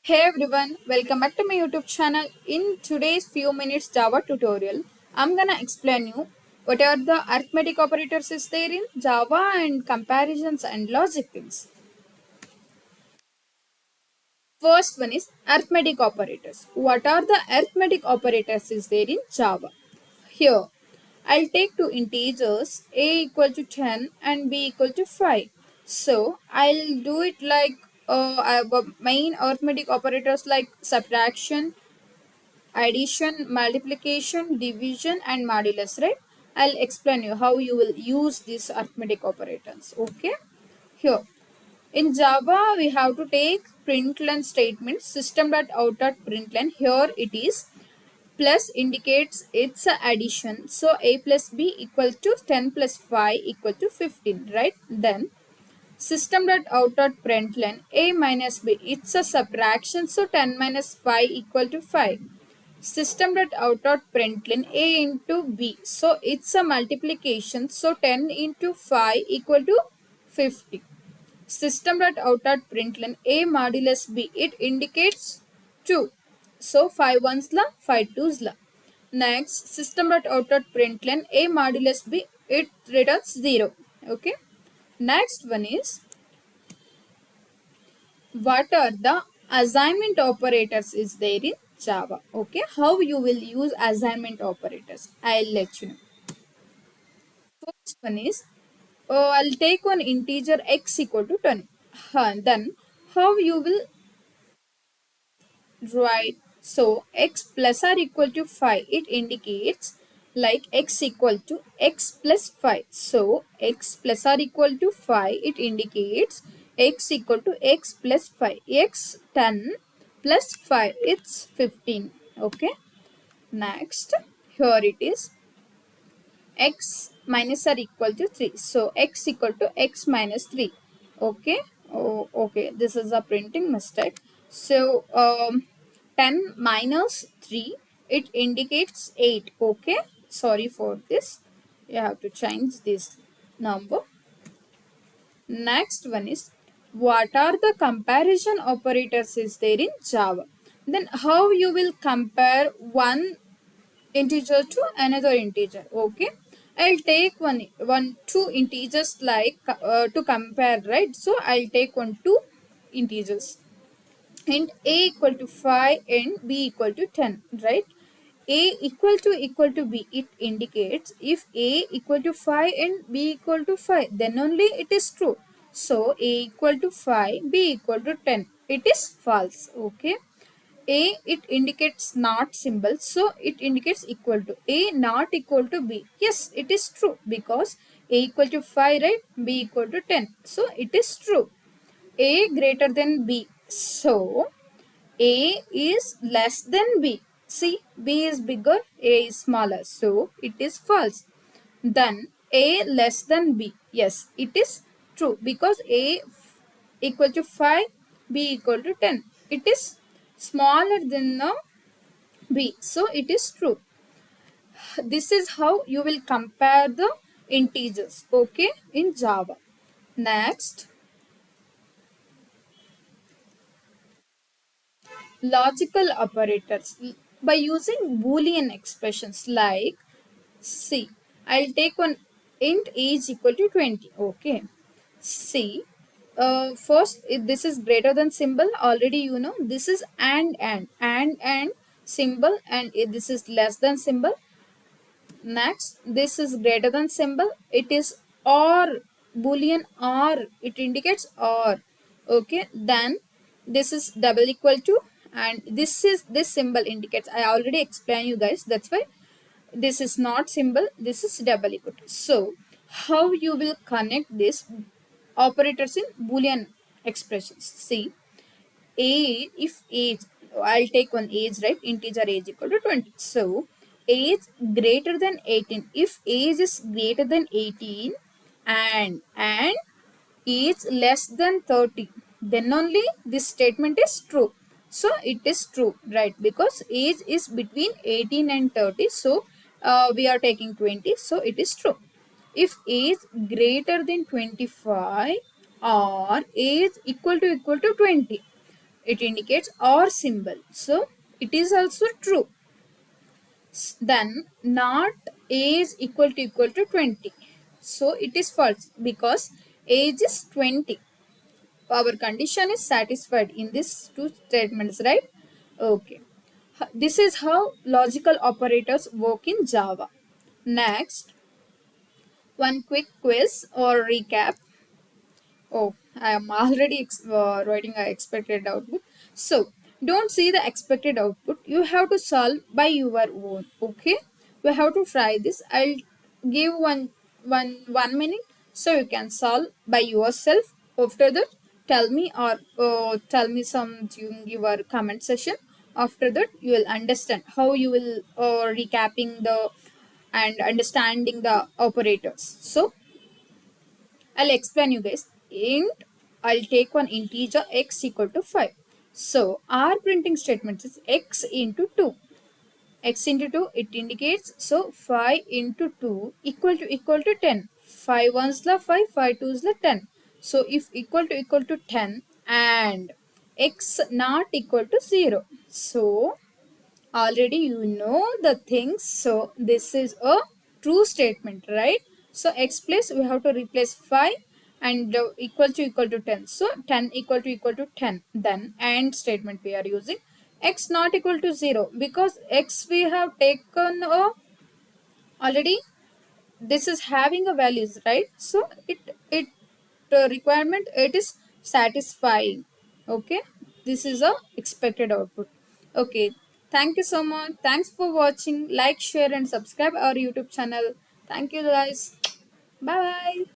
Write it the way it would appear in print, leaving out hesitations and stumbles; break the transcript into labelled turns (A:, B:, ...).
A: Hey everyone, welcome back to my YouTube channel. In today's few minutes Java tutorial, I'm gonna explain you what are the arithmetic operators is there in Java and comparisons and logic things. First one is arithmetic operators. What are the arithmetic operators is there in Java? Here, I'll take two integers a equal to 10 and b equal to 5. So, I'll do it like main arithmetic operators like subtraction, addition, multiplication, division and modulus, right? I'll explain you how you will use these arithmetic operators. Okay, here in Java we have to take println statement, system.out.println. Here it is plus indicates it's a addition, so a plus b equal to 10 plus 5 equal to 15, right? Then system.out.println a minus b, it's a subtraction, so 10 minus 5 equal to 5. System.out.println a into b, so it's a multiplication, so 10 into 5 equal to 50. System.out.println a modulus b, it indicates 2, so 5 ones la 5 twos la. Next, system.out.println a modulus b, it returns 0. Okay, next one is what are the assignment operators is there in Java. Okay, how you will use assignment operators, I'll let you know. First one is I'll take one integer x equal to 10. Then how you will write? So x plus or equal to 5, it indicates like x equal to x plus 5. So x plus or equal to 5, it indicates x equal to x plus 5. X 10 plus 5, it's 15. Okay, next here it is x minus or equal to 3. So x equal to x minus 3. Okay. Oh, okay, this is a printing mistake. So 10 minus 3, it indicates 8. Okay, sorry for this, you have to change this number. Next one is what are the comparison operators is there in Java. Then how you will compare one integer to another integer. Okay, I'll take two integers like to compare, right? So I'll take two integers and a equal to 5 and b equal to 10, right? A equal to b, it indicates if a equal to 5 and b equal to 5, then only it is true. So a equal to 5, b equal to 10, it is false. Okay, a, it indicates not symbol, so it indicates equal to. A not equal to b, yes, it is true because a equal to 5, right? B equal to 10, so it is true. A greater than b, so a is less than b. See, b is bigger, a is smaller, so it is false. Then a less than b, yes, it is true because a equal to 5, b equal to 10, it is smaller than the b, so it is true. This is how you will compare the integers, okay, in Java. Next, logical operators by using boolean expressions like, see, I'll take one int age equal to 20. Okay, see, first this is greater than symbol, already you know this is and symbol, and this is less than symbol. Next, this is greater than symbol, it is or, boolean or, it indicates or. Okay, then this is double equal to, and this symbol indicates, I already explained you guys, that's why this is not symbol, this is double equal to. So how you will connect this operators in boolean expressions? See, if age, I'll take one age, right? Integer age equal to 20. So age greater than 18. If age is greater than 18 and age less than 30, then only this statement is true. So it is true, right? Because age is between 18 and 30. So we are taking 20. So it is true. If age greater than 25 or age equal to 20, it indicates or symbol. So it is also true. Then not age equal to 20. So it is false because age is 20. Our condition is satisfied in these two statements, right? Okay. This is how logical operators work in Java. Next, one quick quiz or recap. Oh, I am already writing a expected output. So, don't see the expected output. You have to solve by your own. Okay, we have to try this. I'll give one minute so you can solve by yourself. After that, tell me or tell me something in your comment section. After that, you will understand how you will recapping the and understanding the operators. So I'll explain you guys. Int, I'll take one integer x equal to 5. So our printing statement is x into 2. X into 2, it indicates, so 5 into 2 equal to 10. 5 ones la 5, 5 twos la 10. So if equal to 10 and x not equal to 0. So already you know the things, so this is a true statement, right? So x place we have to replace 5 and equal to 10, so 10 equal to 10. Then and statement we are using x not equal to 0 because x we have taken already, this is having a values, right? So it requirement, it is satisfying. Okay, this is a expected output. Okay, thank you so much. Thanks for watching. Like, share and subscribe our YouTube channel. Thank you guys. Bye bye.